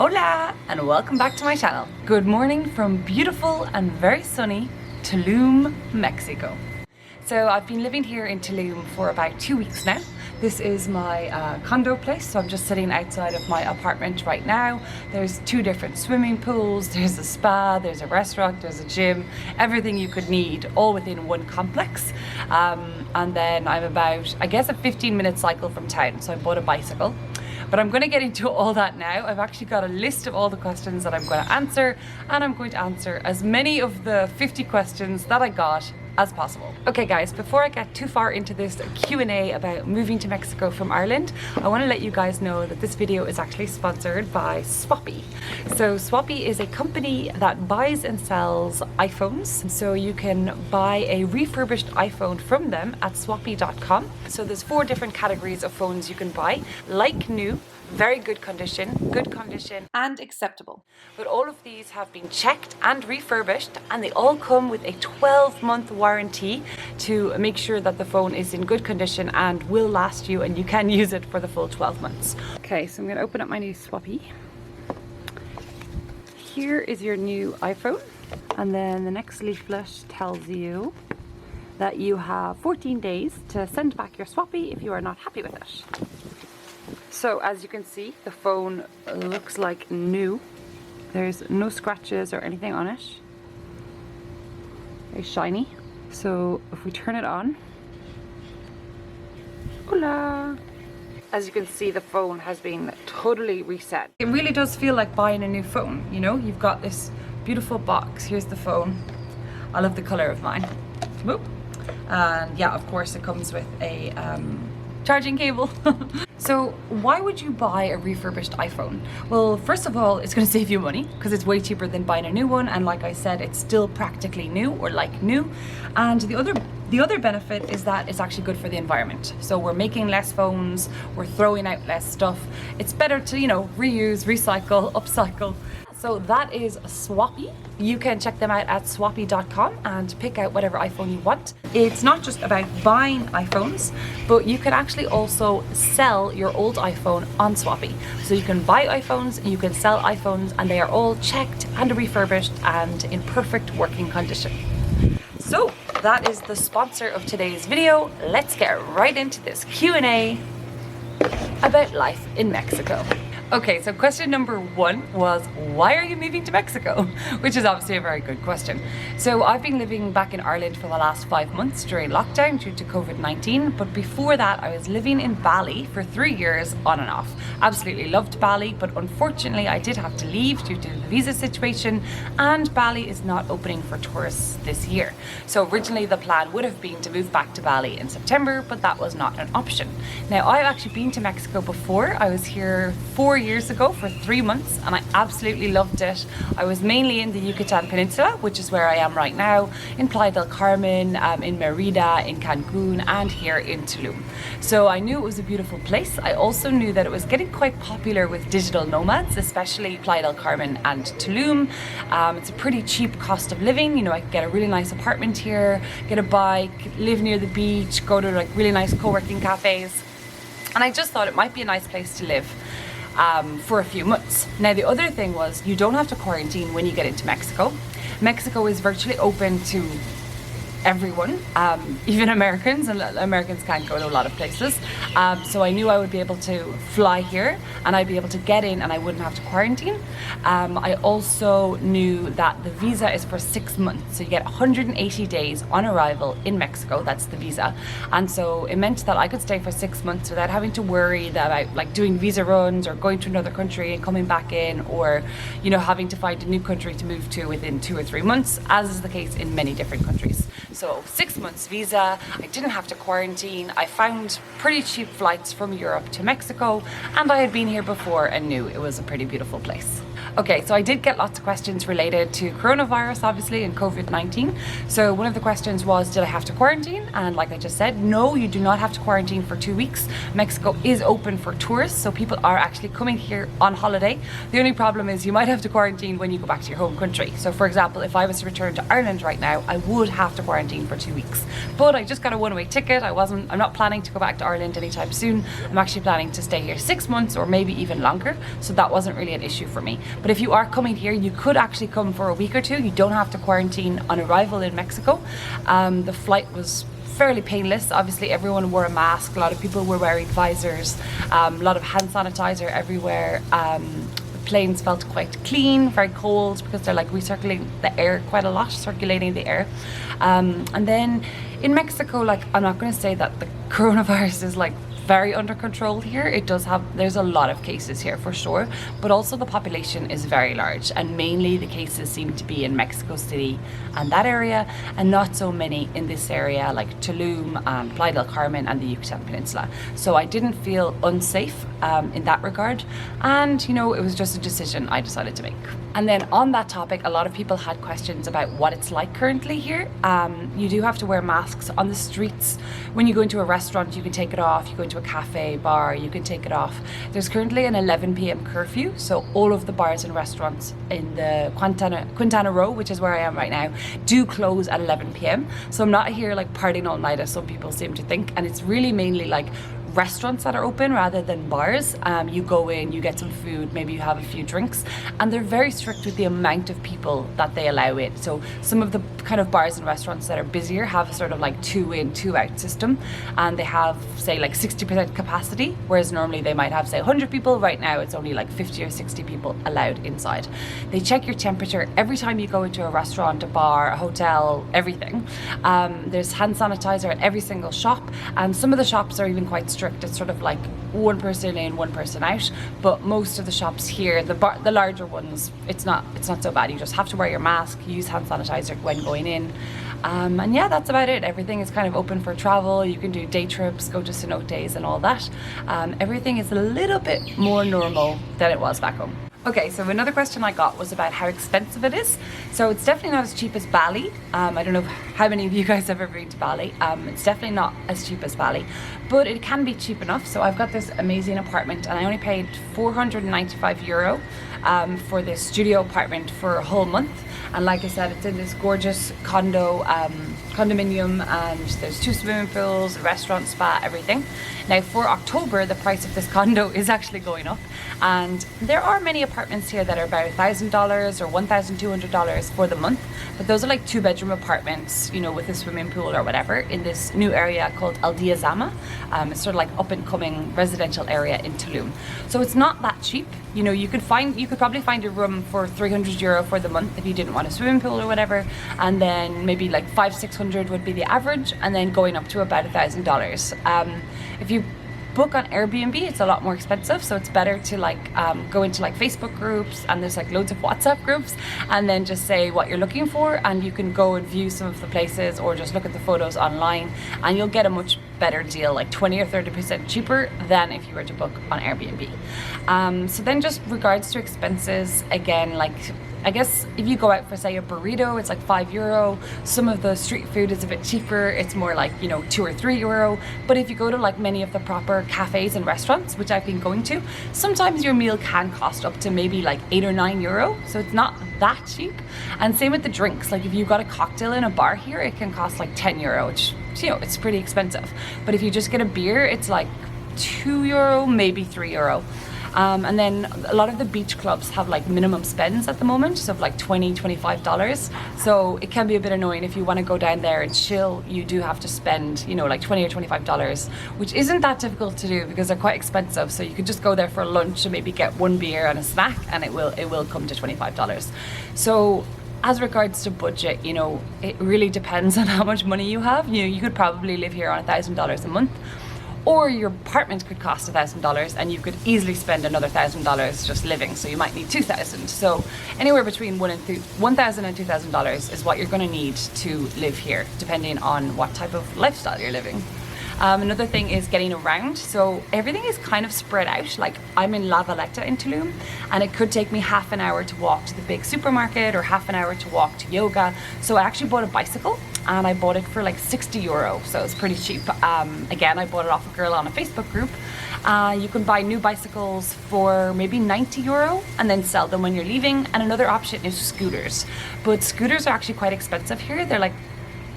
Hola and welcome back to my channel. Good morning from beautiful and very sunny Tulum, Mexico. So I've been living here in Tulum for about 2 weeks now. This is my condo place, so I'm just sitting outside of my apartment right now. There's 2 different swimming pools, there's a spa, there's a restaurant, there's a gym, everything you could need all within one complex. And then I'm about, I guess, a 15-minute cycle from town, so I bought a bicycle. But I'm going to get into all that now. I've actually got a list of all the questions that I'm going to answer, and I'm going to answer as many of the 50 questions that I got as possible. Okay guys, before I get too far into this Q&A about moving to Mexico from Ireland, I want to let you guys know that this video is actually sponsored by Swappy. So Swappy is a company that buys and sells iPhones. So you can buy a refurbished iPhone from them at swappy.com. So there's 4 different categories of phones you can buy: like new, very good condition, and acceptable. But all of these have been checked and refurbished, and they all come with a 12-month warranty to make sure that the phone is in good condition and will last you and you can use it for the full 12 months. Okay, so I'm going to open up my new Swappy. Here is your new iPhone, and then the next leaflet tells you that you have 14 days to send back your Swappy if you are not happy with it. So as you can see, the phone looks like new. There's no scratches or anything on it. Very shiny. So if we turn it on, hola! As you can see, the phone has been totally reset. It really does feel like buying a new phone, you know? You've got this beautiful box. Here's the phone. I love the color of mine. Whoop. And yeah, of course it comes with a charging cable. So why would you buy a refurbished iPhone? Well, first of all, it's going to save you money because it's way cheaper than buying a new one, and like I said, it's still practically new or like new. And the other benefit is that it's actually good for the environment. So we're making less phones, we're throwing out less stuff. It's better to, you know, reuse, recycle, upcycle. So that is Swappy. You can check them out at swappy.com and pick out whatever iPhone you want. It's not just about buying iPhones, but you can actually also sell your old iPhone on Swappy. So you can buy iPhones, you can sell iPhones, and they are all checked and refurbished and in perfect working condition. So that is the sponsor of today's video. Let's get right into this Q&A about life in Mexico. Okay, so question number 1 was, why are you moving to Mexico? Which is obviously a very good question. So I've been living back in Ireland for the last 5 months during lockdown due to COVID-19, but before that I was living in Bali for 3 years on and off. Absolutely loved Bali, but unfortunately I did have to leave due to the visa situation, and Bali is not opening for tourists this year. So originally the plan would have been to move back to Bali in September, but that was not an option. Now I've actually been to Mexico before. I was here 4 years ago for 3 months and I absolutely loved it. I was mainly in the Yucatan Peninsula, which is where I am right now, in Playa del Carmen, in Merida, in Cancun, and here in Tulum. So I knew it was a beautiful place. I also knew that it was getting quite popular with digital nomads, especially Playa del Carmen and Tulum. It's a pretty cheap cost of living. You know, I could get a really nice apartment here, get a bike, live near the beach, go to like really nice co-working cafes. And I just thought it might be a nice place to live for a few months. Now the other thing was, you don't have to quarantine when you get into Mexico. Mexico is virtually open to everyone, even Americans, and Americans can't go to a lot of places. So I knew I would be able to fly here and I'd be able to get in and I wouldn't have to quarantine. I also knew that the visa is for 6 months, so you get 180 days on arrival in Mexico. That's the visa, and so it meant that I could stay for 6 months without having to worry about like doing visa runs or going to another country and coming back in, or you know, having to find a new country to move to within 2 or 3 months, as is the case in many different countries. So 6 months visa, I didn't have to quarantine, I found pretty cheap flights from Europe to Mexico, and I had been here before and knew it was a pretty beautiful place. Okay, so I did get lots of questions related to coronavirus, obviously, and COVID-19. So one of the questions was, did I have to quarantine? And like I just said, no, you do not have to quarantine for 2 weeks. Mexico is open for tourists, so people are actually coming here on holiday. The only problem is you might have to quarantine when you go back to your home country. So for example, if I was to return to Ireland right now, I would have to quarantine for 2 weeks. But I just got a one-way ticket. I'm not planning to go back to Ireland anytime soon. I'm actually planning to stay here 6 months or maybe even longer. So that wasn't really an issue for me. But if you are coming here, you could actually come for a week or two. You don't have to quarantine on arrival in Mexico. The flight was fairly painless. Obviously everyone wore a mask, a lot of people were wearing visors, a lot of hand sanitizer everywhere. The planes felt quite clean, very cold, because they're like recirculating the air quite a lot, circulating the air. And then in Mexico, like, I'm not going to say that the coronavirus is like very under control here. There's a lot of cases here for sure, but also the population is very large, and mainly the cases seem to be in Mexico City and that area, and not so many in this area like Tulum and Playa del Carmen and the Yucatan Peninsula. So I didn't feel unsafe in that regard, and you know, it was just a decision I decided to make. And then on that topic, a lot of people had questions about what it's like currently here. You do have to wear masks on the streets. When you go into a restaurant, you can take it off. You go into a cafe, bar, you can take it off. There's currently an 11 p.m. curfew, so all of the bars and restaurants in the Quintana Roo, which is where I am right now, do close at 11 p.m. So I'm not here like partying all night as some people seem to think, and it's really mainly like restaurants that are open rather than bars. You go in, you get some food, maybe you have a few drinks, and they're very strict with the amount of people that they allow in. So some of the kind of bars and restaurants that are busier have a sort of like 2 in, 2 out system, and they have say like 60% capacity, whereas normally they might have say 100 people. Right now it's only like 50 or 60 people allowed inside. They check your temperature every time you go into a restaurant, a bar, a hotel, everything. There's hand sanitizer at every single shop, and some of the shops are even quite strict. It's sort of like one person in, one person out, but most of the shops here, the larger ones, it's not so bad. You just have to wear your mask, use hand sanitizer when going in, and yeah, that's about it. Everything is kind of open for travel. You can do day trips, go to cenotes and all that. Everything is a little bit more normal than it was back home. Okay, so another question I got was about how expensive it is. So it's definitely not as cheap as Bali. I don't know how many of you guys have ever been to Bali. It's definitely not as cheap as Bali, but it can be cheap enough. So I've got this amazing apartment, and I only paid €495 for this studio apartment for a whole month. And like I said, it's in this gorgeous condominium, and there's 2 swimming pools, a restaurant, spa, everything. Now for October, the price of this condo is actually going up, and there are many apartments here that are about $1,000 or $1,200 for the month, but those are like 2-bedroom apartments, you know, with a swimming pool or whatever, in this new area called Aldea Zama. It's sort of like up and coming residential area in Tulum. So it's not that cheap. You know, you could probably find a room for €300 for the month if you didn't want a swimming pool or whatever, and then maybe like $500-600 would be the average, and then going up to about $1,000. If you book on Airbnb, it's a lot more expensive, so it's better to like go into like Facebook groups, and there's like loads of WhatsApp groups, and then just say what you're looking for, and you can go and view some of the places or just look at the photos online, and you'll get a much better deal, like 20 or 30% cheaper than if you were to book on Airbnb. So then just regards to expenses, again, like I guess if you go out for say a burrito, it's like €5. Some of the street food is a bit cheaper. It's more like, you know, €2 or €3. But if you go to like many of the proper cafes and restaurants, which I've been going to, sometimes your meal can cost up to maybe like €8 or €9. So it's not that cheap. And same with the drinks. Like if you got a cocktail in a bar here, it can cost like €10, which, you know, it's pretty expensive. But if you just get a beer, it's like €2, maybe €3. And then a lot of the beach clubs have like minimum spends at the moment, so like $20, $25. So it can be a bit annoying if you want to go down there and chill. You do have to spend, you know, like $20 or $25, which isn't that difficult to do because they're quite expensive. So you could just go there for lunch and maybe get 1 beer and a snack, and it will come to $25. So as regards to budget, you know, it really depends on how much money you have. You could probably live here on $1,000 a month, or your apartment could cost $1,000 and you could easily spend another $1,000 just living, so you might need $2,000. So anywhere between $1,000 and $2,000 is what you're going to need to live here, depending on what type of lifestyle you're living. Another thing is getting around. So everything is kind of spread out. Like I'm in La Valletta in Tulum, and it could take me half an hour to walk to the big supermarket or half an hour to walk to yoga. So I actually bought a bicycle, and I bought it for like €60, so it's pretty cheap. Again, I bought it off a girl on a Facebook group. You can buy new bicycles for maybe €90 and then sell them when you're leaving. And another option is scooters, but scooters are actually quite expensive here. They're like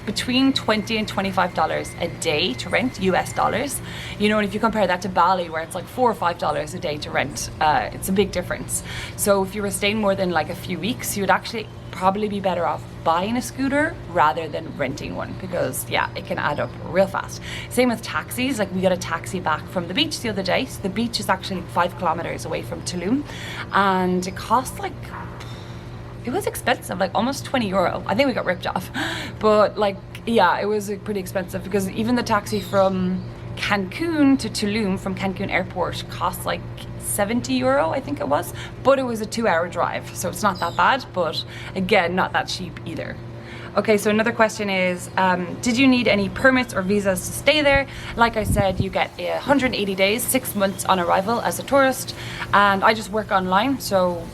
between $20 and $25 a day to rent, US dollars. You know, and if you compare that to Bali, where it's like $4 or $5 a day to rent, it's a big difference. So if you were staying more than like a few weeks, you would actually probably be better off buying a scooter rather than renting one, because yeah, it can add up real fast. Same with taxis. Like we got a taxi back from the beach the other day. So the beach is actually 5 kilometers away from Tulum, and it cost like, it was expensive, like almost €20. I think we got ripped off, but like, yeah, it was pretty expensive, because even the taxi from Cancun to Tulum from Cancun airport cost like €70, I think it was, but it was a 2-hour drive, so it's not that bad, but again, not that cheap either. Okay, so another question is, did you need any permits or visas to stay there? Like I said, you get 180 days, 6 months on arrival as a tourist, and I just work online, so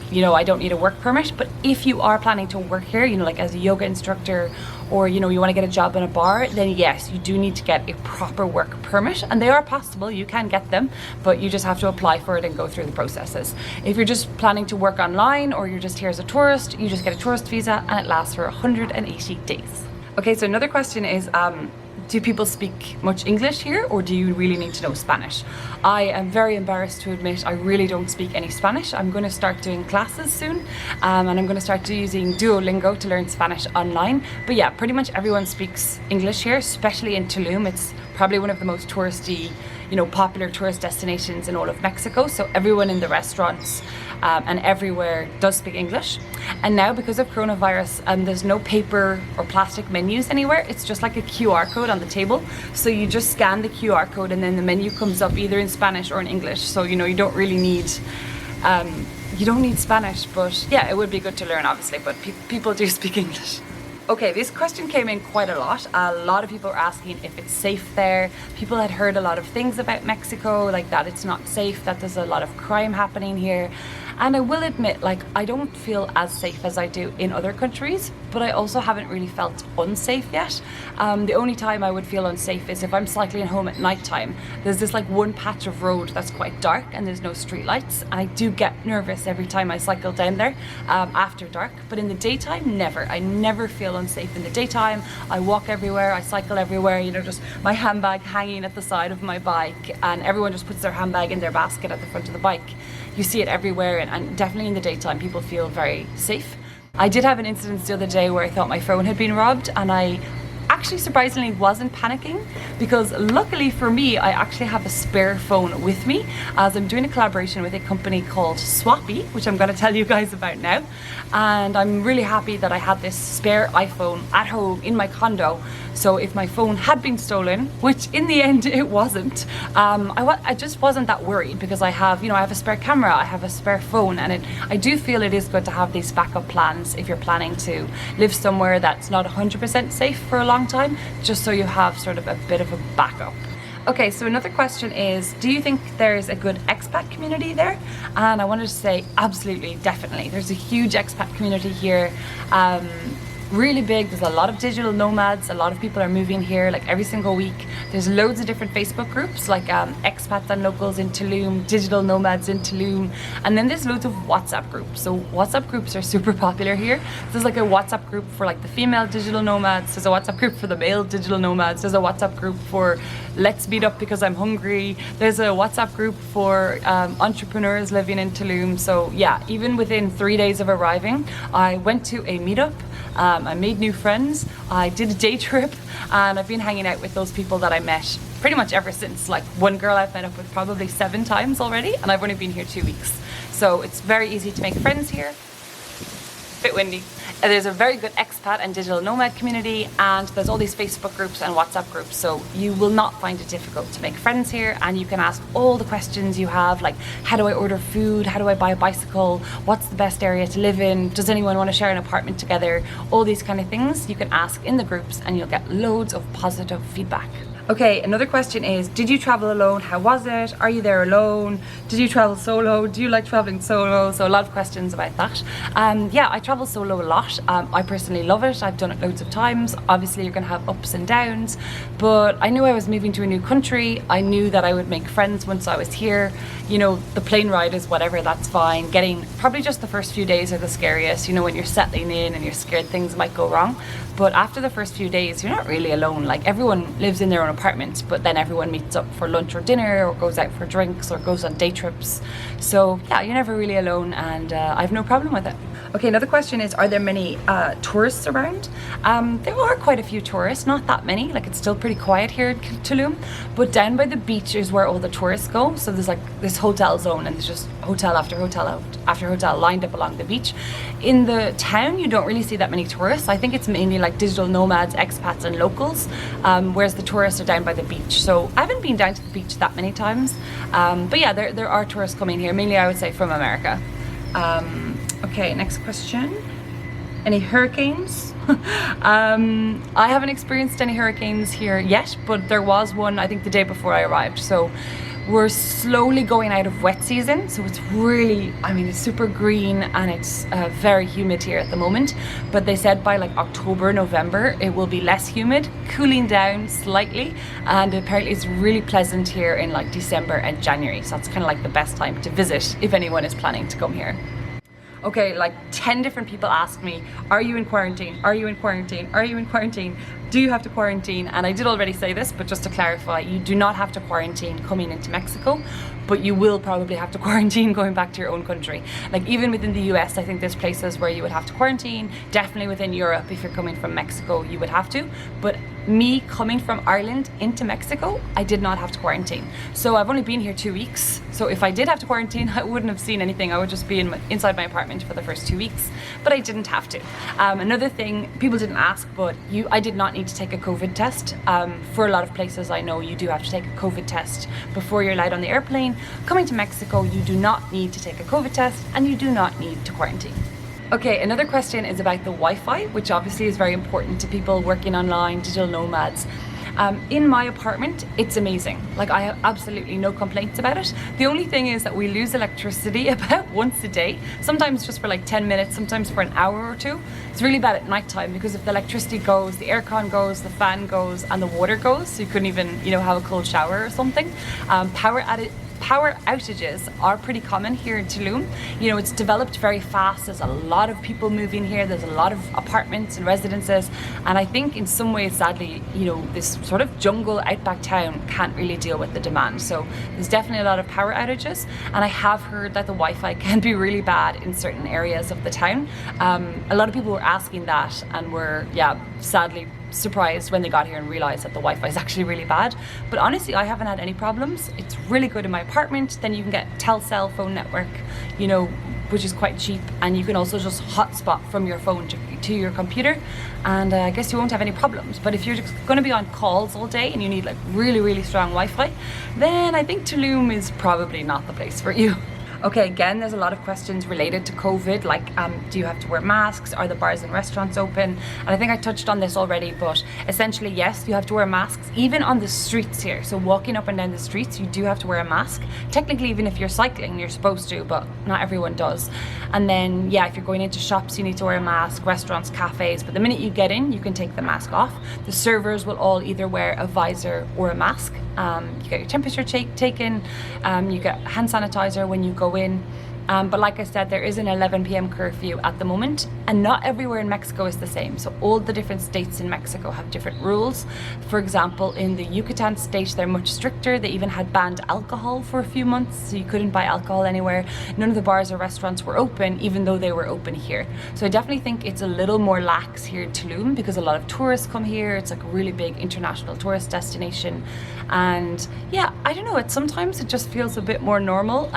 you know, I don't need a work permit. But if you are planning to work here, you know, like as a yoga instructor, or you know, you want to get a job in a bar, then yes, you do need to get a proper work permit, and they are possible, you can get them, but you just have to apply for it and go through the processes. If you're just planning to work online, or you're just here as a tourist, you just get a tourist visa, and it lasts for 180 days. Okay, so another question is, do people speak much English here, or do you really need to know Spanish? I am very embarrassed to admit I really don't speak any Spanish. I'm going to start doing classes soon, and I'm going to start using Duolingo to learn Spanish online. But yeah, pretty much everyone speaks English here, especially in Tulum. It's probably one of the most touristy, you know, popular tourist destinations in all of Mexico. So everyone in the restaurants and everywhere does speak English. And now, because of coronavirus, there's no paper or plastic menus anywhere. It's just like a QR code on the table. So you just scan the QR code, and then the menu comes up either in Spanish or in English. So you know, you don't really need Spanish, but yeah, it would be good to learn, obviously, but people do speak English. Okay, this question came in quite a lot. A lot of people are asking if it's safe there. People had heard a lot of things about Mexico, like that it's not safe, that there's a lot of crime happening here. And I will admit, like, I don't feel as safe as I do in other countries, but I also haven't really felt unsafe yet. The only time I would feel unsafe is if I'm cycling home at nighttime. There's this like one patch of road that's quite dark and there's no street lights, and I do get nervous every time I cycle down there after dark. But in the daytime, never. I never feel unsafe in the daytime. I walk everywhere, I cycle everywhere, you know, just my handbag hanging at the side of my bike, and everyone just puts their handbag in their basket at the front of the bike. You see it everywhere, and definitely in the daytime people feel very safe. I did have an incident the other day where I thought my phone had been robbed, and I actually surprisingly wasn't panicking, because luckily for me I actually have a spare phone with me, as I'm doing a collaboration with a company called Swappy, which I'm going to tell you guys about now. And I'm really happy that I had this spare iPhone at home in my condo, so if my phone had been stolen, which in the end it wasn't, I just wasn't that worried, because I have, you know, I have a spare camera, I have a spare phone, and I do feel it is good to have these backup plans if you're planning to live somewhere that's not 100% safe for a long time, just so you have sort of a bit of a backup. Okay, so another question is, do you think there's a good expat community there? And I wanted to say absolutely, definitely. There's a huge expat community here. Really big. There's a lot of digital nomads. A lot of people are moving here like every single week. There's loads of different Facebook groups like expats and locals in Tulum, digital nomads in Tulum, and then there's loads of WhatsApp groups. So WhatsApp groups are super popular here. There's like a WhatsApp group for like the female digital nomads. There's a WhatsApp group for the male digital nomads. There's a WhatsApp group for let's meet up because I'm hungry. There's a WhatsApp group for entrepreneurs living in Tulum. So yeah, even within 3 days of arriving, I went to a meetup. I made new friends, I did a day trip, and I've been hanging out with those people that I met pretty much ever since. Like one girl I've met up with probably 7 times already, and I've only been here 2 weeks. So it's very easy to make friends here. Bit windy. There's a very good expat and digital nomad community, and there's all these Facebook groups and WhatsApp groups, so you will not find it difficult to make friends here, and you can ask all the questions you have, like how do I order food, how do I buy a bicycle, what's the best area to live in, does anyone want to share an apartment together, all these kind of things you can ask in the groups, and you'll get loads of positive feedback. Okay, another question is, did you travel alone? How was it? Are you there alone? Did you travel solo? Do you like traveling solo? So a lot of questions about that. Yeah, I travel solo a lot. I personally love it. I've done it loads of times. Obviously you're gonna have ups and downs, but I knew I was moving to a new country. I knew that I would make friends once I was here. You know, the plane ride is whatever, that's fine. Probably just the first few days are the scariest, you know, when you're settling in and you're scared things might go wrong. But after the first few days, you're not really alone. Like, everyone lives in their own apartment, but then everyone meets up for lunch or dinner, or goes out for drinks, or goes on day trips. So yeah, you're never really alone, and I have no problem with it. Okay, another question is, are there many tourists around? There are quite a few tourists, not that many. Like, it's still pretty quiet here in Tulum, but down by the beach is where all the tourists go. So there's like this hotel zone, and there's just hotel after hotel after hotel lined up along the beach. In the town, you don't really see that many tourists. I think it's mainly like digital nomads, expats and locals, whereas the tourists are down by the beach. So I haven't been down to the beach that many times, but yeah, there are tourists coming here, mainly I would say from America. Okay, next question. Any hurricanes? I haven't experienced any hurricanes here yet, but there was one, I think, the day before I arrived. So we're slowly going out of wet season, so it's really, I mean, it's super green and it's very humid here at the moment. But they said by like October, November, it will be less humid, cooling down slightly, and apparently it's really pleasant here in like December and January. So that's kind of like the best time to visit if anyone is planning to come here. Okay, like 10 different people asked me, are you in quarantine? Are you in quarantine? Are you in quarantine? Do you have to quarantine? And I did already say this, but just to clarify, you do not have to quarantine coming into Mexico, but you will probably have to quarantine going back to your own country. Like, even within the US, I think there's places where you would have to quarantine. Definitely within Europe, if you're coming from Mexico, you would have to. But me coming from Ireland into Mexico, I did not have to quarantine. So I've only been here 2 weeks. So if I did have to quarantine, I wouldn't have seen anything. I would just be inside my apartment for the first 2 weeks, but I didn't have to. Another thing, people didn't ask, but I did not need to take a COVID test. For a lot of places I know you do have to take a COVID test before you're allowed on the airplane. Coming to Mexico, you do not need to take a COVID test, and you do not need to quarantine. Okay, another question is about the Wi-Fi, which obviously is very important to people working online, digital nomads. In my apartment, it's amazing. Like, I have absolutely no complaints about it. The only thing is that we lose electricity about once a day, sometimes just for like 10 minutes, sometimes for an hour or two. It's really bad at nighttime, because if the electricity goes, the aircon goes, the fan goes, and the water goes, so you couldn't even, you know, have a cold shower or something. Power outages are pretty common here in Tulum. You know, it's developed very fast. There's a lot of people moving here. There's a lot of apartments and residences. And I think in some ways, sadly, you know, this sort of jungle outback town can't really deal with the demand. So there's definitely a lot of power outages. And I have heard that the Wi-Fi can be really bad in certain areas of the town. A lot of people were asking that and were, yeah, sadly surprised when they got here and realized that the Wi-Fi is actually really bad. But honestly, I haven't had any problems. It's really good in my apartment. Then you can get Telcel phone network, you know, which is quite cheap, and you can also just hotspot from your phone to your computer, and I guess you won't have any problems. But if you're just going to be on calls all day and you need like really, really strong Wi-Fi, then I think Tulum is probably not the place for you. Okay, again, there's a lot of questions related to COVID, like do you have to wear masks? Are the bars and restaurants open? And I think I touched on this already, but essentially, yes, you have to wear masks, even on the streets here. So walking up and down the streets, you do have to wear a mask. Technically, even if you're cycling, you're supposed to, but not everyone does. And then, yeah, if you're going into shops, you need to wear a mask, restaurants, cafes, but the minute you get in, you can take the mask off. The servers will all either wear a visor or a mask. You get your temperature taken, you get hand sanitizer when you go in. But like I said, there is an 11 p.m. curfew at the moment, and not everywhere in Mexico is the same. So all the different states in Mexico have different rules. For example, in the Yucatan state, they're much stricter. They even had banned alcohol for a few months, so you couldn't buy alcohol anywhere. None of the bars or restaurants were open, even though they were open here. So I definitely think it's a little more lax here in Tulum, because a lot of tourists come here. It's like a really big international tourist destination. And yeah, I don't know, sometimes it just feels a bit more normal.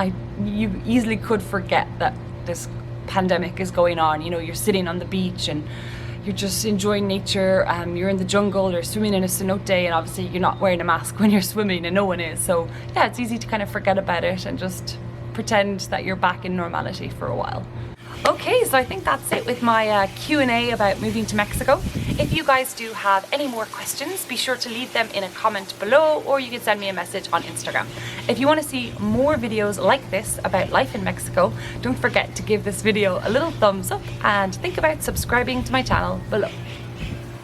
You easily could forget that this pandemic is going on. You know, you're sitting on the beach and you're just enjoying nature. You're in the jungle, you're swimming in a cenote, and obviously you're not wearing a mask when you're swimming, and no one is. So yeah, it's easy to kind of forget about it and just pretend that you're back in normality for a while. Okay, so I think that's it with my Q&A about moving to Mexico. If you guys do have any more questions, be sure to leave them in a comment below, or you can send me a message on Instagram. If you want to see more videos like this about life in Mexico, don't forget to give this video a little thumbs up and think about subscribing to my channel below.